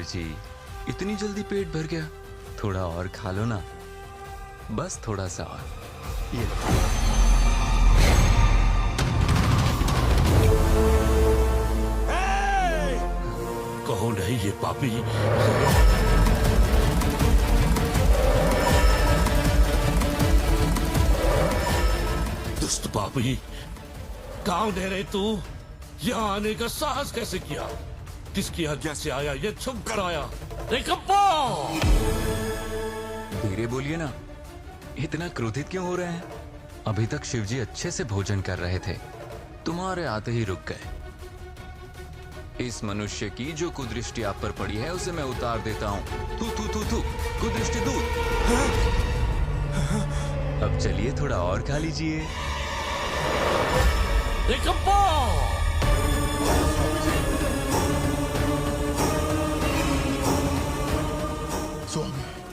जी, इतनी जल्दी पेट भर गया? थोड़ा और खा लो ना, बस थोड़ा सा और। ये कौन है ये पापी? दुष्ट पापी, कौन है रे तू? यहाँ आने का साहस कैसे किया? किसकी आज्ञा से आया? ये छुप कर आया? रे कप्पा! धीरे बोलिए ना, इतना क्रोधित क्यों हो रहे हैं? अभी तक शिवजी अच्छे से भोजन कर रहे थे, तुम्हारे आते ही रुक गए। इस मनुष्य की जो कुदृष्टि आप पर पड़ी है उसे मैं उतार देता हूँ। थू थू थू थू, कुदृष्टि दूर। अब चलिए थोड़ा और खा लीजिए। रे कप्पा!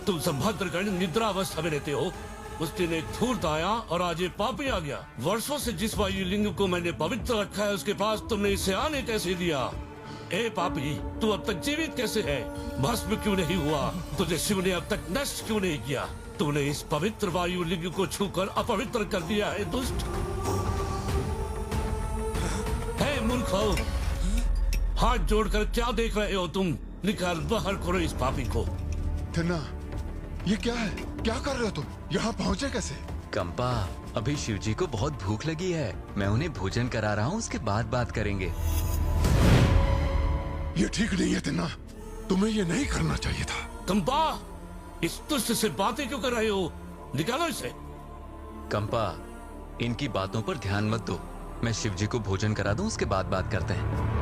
तुम संभद्रगण निद्रा अवस्था में रहते हो। उस दिन एक धूर्त आया और आज ये पापी आ गया। वर्षों से जिस वायु लिंग को मैंने पवित्र रखा है उसके पास तुमने इसे आने कैसे दिया? ए पापी, तू अब तक जीवित कैसे है? भस्म क्यों नहीं हुआ? तुझे शिव ने अब तक नष्ट क्यों नहीं किया? तूने इस पवित्र वायु लिंग को छूकर अपवित्र कर दिया है दुष्ट। हे मूर्खो, हाथ जोड़कर क्या देख रहे हो तुम? निकाल बाहर करो इस पापी को। थिन्ना, ये क्या है? क्या कर रहे हो तुम? यहाँ पहुँचे कैसे? कंपा, अभी शिवजी को बहुत भूख लगी है, मैं उन्हें भोजन करा रहा हूँ, उसके बाद बात करेंगे। ये ठीक नहीं है थिन्ना, तुम्हें ये नहीं करना चाहिए था। कंपा, इस दुष्ट से बातें क्यों कर रहे हो? निकालो इसे। कंपा, इनकी बातों पर ध्यान मत दो, मैं शिवजी को भोजन करा दूं, उसके बाद बात करते हैं।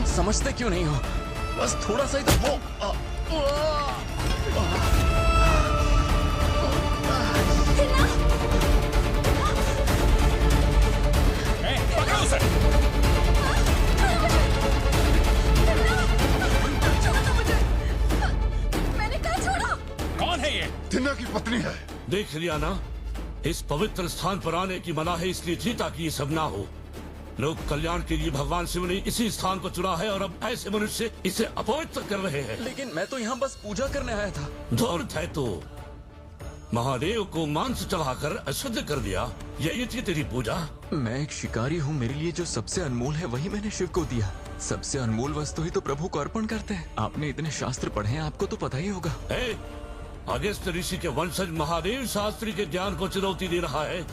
समझते क्यों नहीं हो? बस थोड़ा सा ही तो हो। पकड़ो उसे। मैंने कहा छोड़ो। कौन है ये? थिन्ना की पत्नी है। देख लिया ना, इस पवित्र स्थान पर आने की मना है इसलिए जीता कि ये सब ना हो। लोक कल्याण के लिए भगवान शिव ने इसी स्थान को चुना है और अब ऐसे मनुष्य इसे अपवित्र कर रहे हैं। लेकिन मैं तो यहाँ बस पूजा करने आया था। धूर्त है तो महादेव को मांस चढ़ाकर अशुद्ध कर दिया, यही थी तेरी पूजा? मैं एक शिकारी हूँ, मेरे लिए जो सबसे अनमोल है वही मैंने शिव को दिया। सबसे अनमोल वस्तु ही तो प्रभु को अर्पण करते हैं। आपने इतने शास्त्र पढ़े हैं, आपको तो पता ही होगा। अगस्त ऋषि के वंशज महादेव शास्त्री के ज्ञान को चुनौती दे रहा है।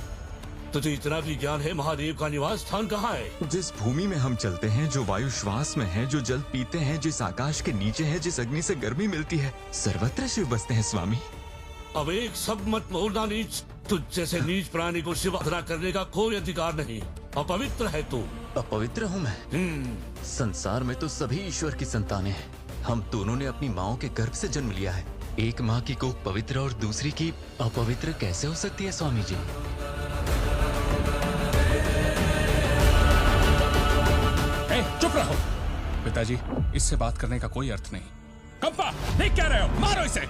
तुझे इतना भी ज्ञान है महादेव का निवास स्थान कहाँ है? जिस भूमि में हम चलते हैं, जो वायु श्वास में है, जो जल पीते हैं, जिस आकाश के नीचे है, जिस अग्नि से गर्मी मिलती है, सर्वत्र शिव बसते हैं स्वामी। अब एक सब मत बोलना नीच। तुझ जैसे नीच प्राणी को शिव आराधना करने का कोई अधिकार नहीं। अपवित्र है तू। अपवित्र हूँ मैं? संसार में तो सभी ईश्वर की संतानें हैं। हम दोनों ने अपनी माँओं के गर्भ से जन्म लिया है। एक माँ की कोख पवित्र और दूसरी की अपवित्र कैसे हो सकती है स्वामी जी? चुप रहो। पिताजी, इससे बात करने का कोई अर्थ नहीं। कंपा, देख क्या रहे हो? मारो इसे।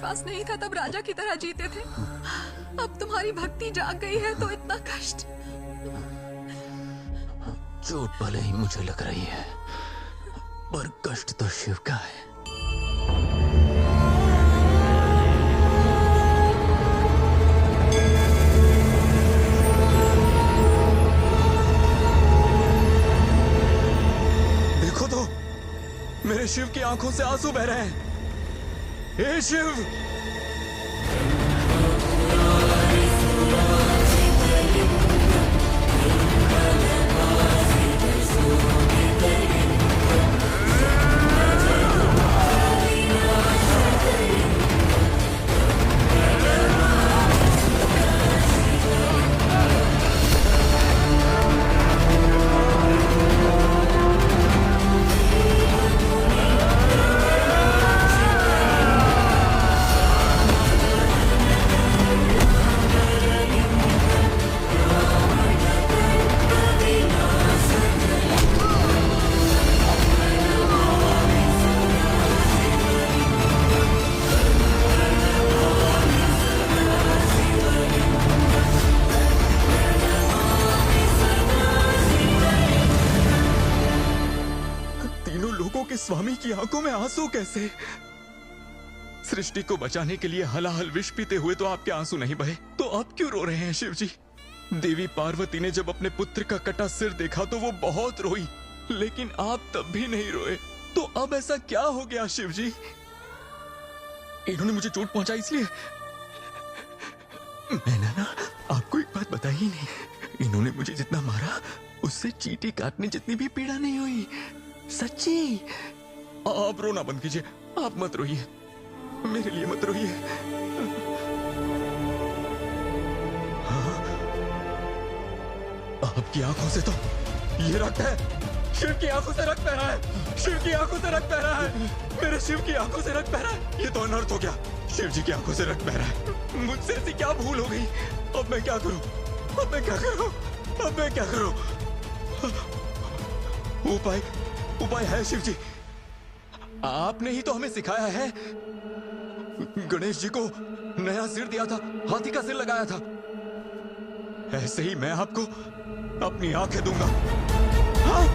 विश्वास नहीं था तब राजा की तरह जीते थे। अब तुम्हारी भक्ति जाग गई है तो इतना कष्ट। चोट भले ही मुझे लग रही है, पर कष्ट तो शिव का है। देखो तो, मेरे शिव की आंखों से आंसू बह रहे हैं। हे शिव! स्वामी की आंखों में आंसू कैसे? सृष्टि को बचाने के लिए हलाहल विष पीते हुए तो आपके आंसू नहीं बहे, तो आप क्यों रो रहे हैं शिव जी? देवी पार्वती ने जब अपने पुत्र का कटा सिर देखा तो वो बहुत रोई, लेकिन आप तब भी नहीं रोए। तो अब ऐसा क्या हो गया शिव जी? इन्होंने मुझे चोट पहुंचाई इसलिए? मैंने ना आपको एक बात बताई ही नहीं। इन्होंने मुझे जितना मारा उससे चींटी काटने जितनी भी पीड़ा नहीं हुई। सच्ची। आप रोना बंद कीजिए, आप मत रोइए, मेरे लिए मत रोइए। हाँ? आपकी आंखों से तो ये रक्त है। शिव की आंखों से रक्त बह रहा है। शिव की आंखों से रक्त बह रहा है। मेरे शिव की आंखों से रक्त बह रहा है। ये तो अनर्थ हो गया। शिव जी की आंखों से रक्त बह रहा है। मुझसे ऐसी क्या भूल हो गई? अब मैं क्या करूं? अब मैं क्या करूं? अब मैं क्या करूं? उपाय है शिव जी। आपने ही तो हमें सिखाया है। गणेश जी को नया सिर दिया था, हाथी का सिर लगाया था। ऐसे ही मैं आपको अपनी आंखें दूंगा। हाँ?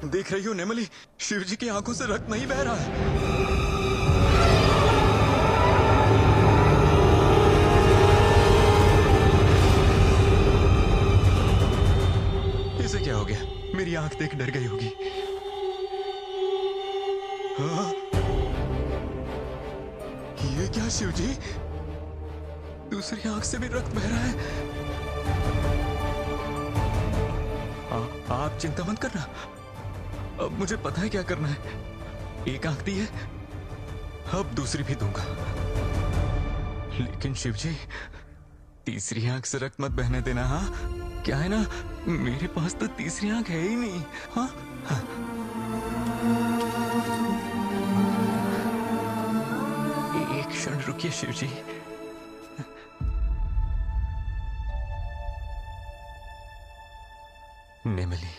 देख रही हो नेमली, शिव जी की आंखों से रक्त नहीं बह रहा है। इसे क्या हो गया? मेरी आंख देख डर गई होगी। हाँ? ये क्या शिव जी? दूसरी आंख से भी रक्त बह रहा है। आप चिंता मत करना, अब मुझे पता है क्या करना है। एक आंख दी है, अब दूसरी भी दूंगा। लेकिन शिव जी, तीसरी आंख से रक्त मत बहने देना। हाँ, क्या है ना, मेरे पास तो तीसरी आंख है ही नहीं। हाँ, हाँ। एक क्षण रुकिए शिव जी। नेमली,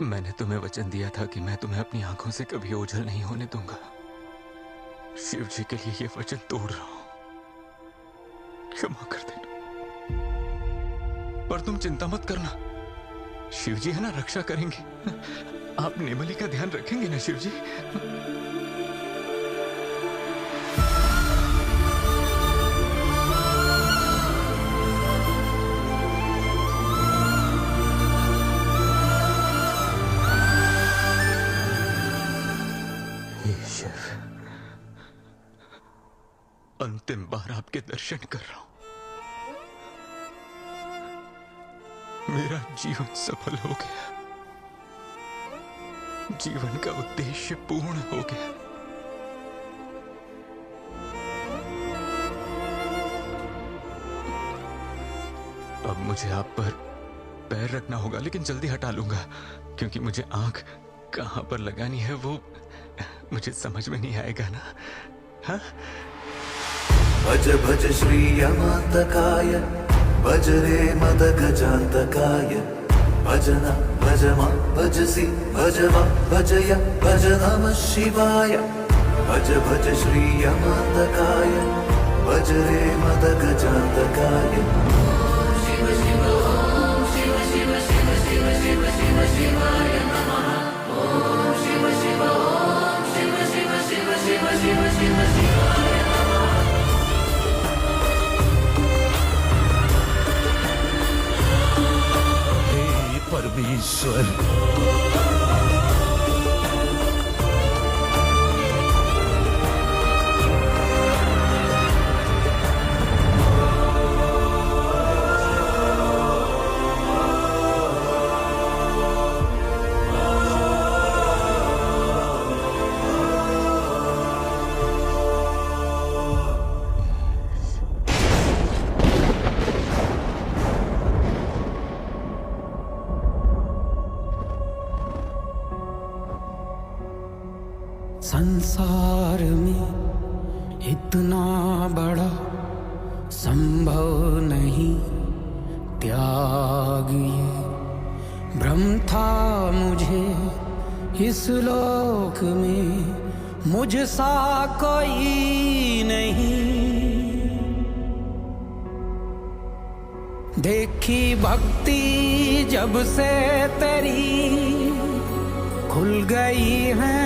मैंने तुम्हें वचन दिया था कि मैं तुम्हें अपनी आंखों से कभी ओझल नहीं होने दूंगा। शिव जी के लिए ये वचन तोड़ रहा हूं, क्षमा कर देना। पर तुम चिंता मत करना, शिव जी है ना, रक्षा करेंगे। आप नेमली का ध्यान रखेंगे ना शिव जी? अंतिम बार आपके दर्शन कर रहा हूं। मेरा जीवन सफल हो गया। जीवन का उद्देश्य पूर्ण हो गया। अब मुझे आप पर पैर रखना होगा, लेकिन जल्दी हटा लूंगा, क्योंकि मुझे आंख कहां पर लगानी है वो मुझे समझ में नहीं आएगा ना। हाँ? भज भज श्री यमांतकाय, भज रे मद गजांतकाय, भजना भजमा भजसी भजवा भजय भज नमः शिवाय। भज भज श्री यमांतकाय, भज रे मद गजांतकाय। हे परमेश्वर, संसार में इतना बड़ा संभव नहीं त्याग, ये भ्रम था मुझे इस लोक में मुझसा कोई नहीं। देखी भक्ति जब से तेरी, खुल गई हैं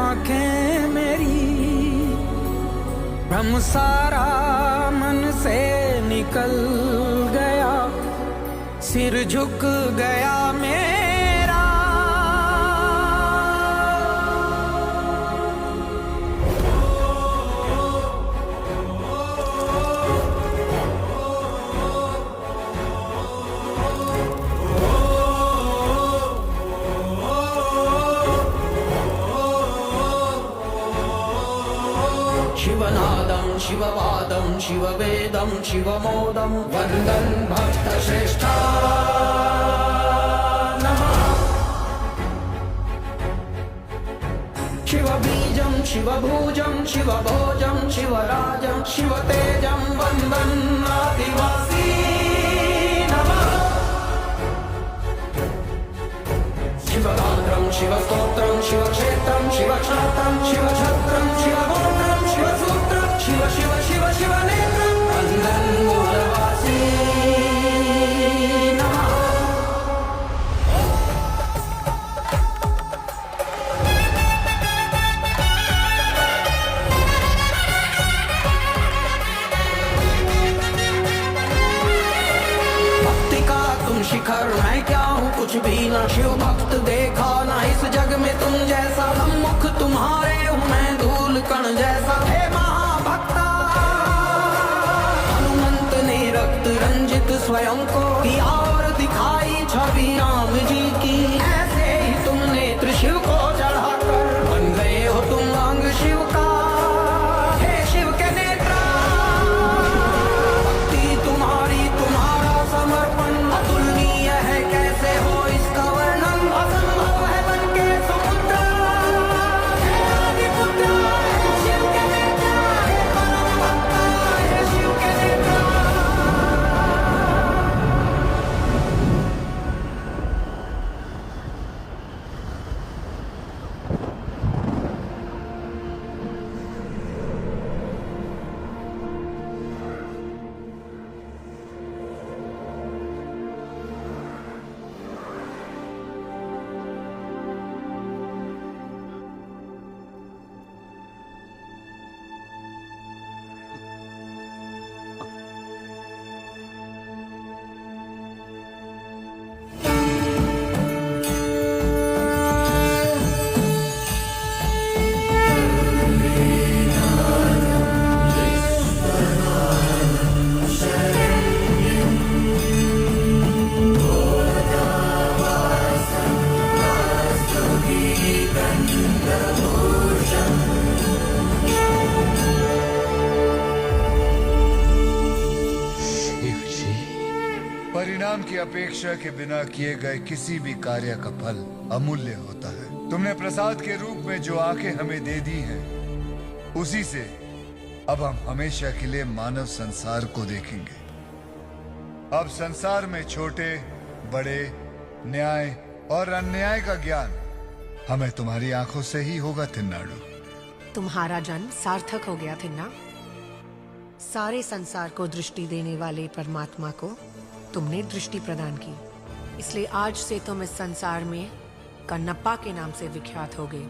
आंखें मेरी। भ्रम सारा मन से निकल गया, सिर झुक गया मेरा। शिवनादं शिववादं शिववेदं शिवमोदं वन्दन् भक्तश्रेष्ठा नमः। शिवबीजं शिवभुजं शिवभोजं शिवराजं शिवतेजं वन्दन् आदिवासी नमः। शिवगात्रं शिवस्तोत्रं शिवक्षेत्रं शिवक्षात्रं शिवछत्रं शिवगोत्रं शिवसूत्रं शिव शिव शिव शिवनेत्रं वन्दन् मूलवासी नमः। भक्ति का तुम शिखर, मैं क्या हूँ कुछ भी ना। शिव भक्त देखा ना इस जग में तुम जैसा। सम्मुख तुम्हारे हूँ मैं धूल कण जैसा। हे महाभक्ता, हनुमंत ने रक्त रंजित स्वयं को किया और दिखाई छवि राम जी की। ऐसे ही तुमने त्रिशिव को चढ़ाकर बन गए हो तुम अंग शिव का। हे शिव के नेत्रा, भक्ति तुम्हारी तुम्हारा समर्पण अतुलनीय है, कैसे हो इसका वर्णन। असंभव है बन के समुद्र। हे आदिपुत्र, हे शिव के नेत्रा, हे परम भक्ता, हे शिव के नेत्रा। अपेक्षा के बिना किए गए किसी भी कार्य का फल अमूल्य होता है। तुमने प्रसाद के रूप में जो आंखें हमें दे दी हैं, उसी से अब हम हमेशा के लिए मानव संसार को देखेंगे। अब संसार में छोटे बड़े न्याय और अन्याय का ज्ञान हमें तुम्हारी आंखों से ही होगा थिन्नाडु। तुम्हारा जन्म सार्थक हो गया थिन्ना। सारे संसार को दृष्टि देने वाले परमात्मा को तुमने दृष्टि प्रदान की, इसलिए आज से तुम इस संसार में कन्नप्पा के नाम से विख्यात होगे।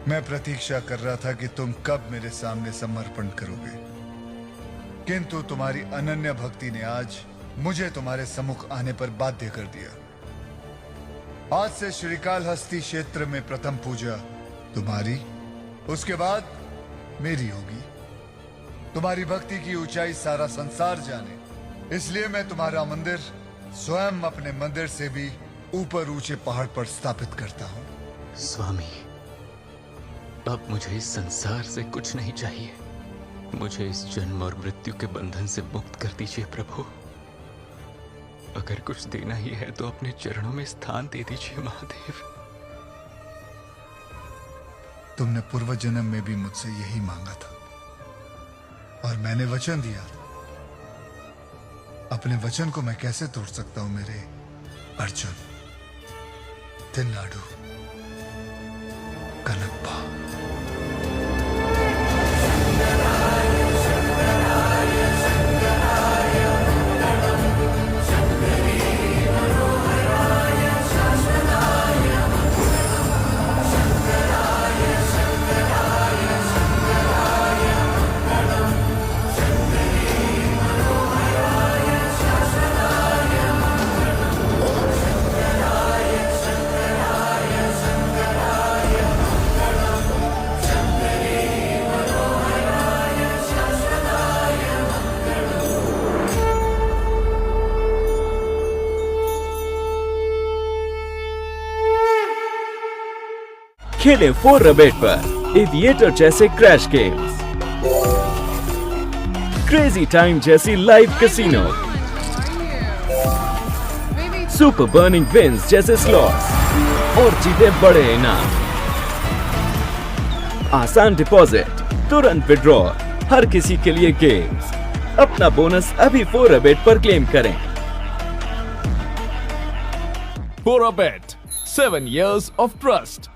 मैं प्रतीक्षा कर रहा था कि तुम कब मेरे सामने समर्पण करोगे, किंतु तुम्हारी अनन्य भक्ति ने आज मुझे तुम्हारे सम्मुख आने पर बाध्य कर दिया। आज से श्रीकालहस्ती क्षेत्र में प्रथम पूजा तुम्हारी, उसके बाद मेरी होगी। तुम्हारी भक्ति की ऊंचाई सारा संसार जाने, इसलिए मैं तुम्हारा मंदिर स्वयं अपने मंदिर से भी ऊपर ऊंचे पहाड़ पर स्थापित करता हूं। स्वामी, अब मुझे इस संसार से कुछ नहीं चाहिए। मुझे इस जन्म और मृत्यु के बंधन से मुक्त कर दीजिए प्रभु। अगर कुछ देना ही है तो अपने चरणों में स्थान दे दीजिए महादेव। तुमने पूर्व जन्म में भी मुझसे यही मांगा था और मैंने वचन दिया था। अपने वचन को मैं कैसे तोड़ सकता हूं मेरे अर्जुन? थिन्नाडु कन्नप्पा। खेले 4 रबेट पर एविएटर जैसे क्रैश गेम्स, क्रेजी टाइम जैसी live casino, Super Burning Wins जैसे स्लॉट्स और जीते बड़े इनाम। आसान डिपॉजिट, तुरंत विड्रॉल, हर किसी के लिए गेम्स। अपना बोनस अभी 4 रबेट पर क्लेम करें। 4 रबेट, 7 years of trust.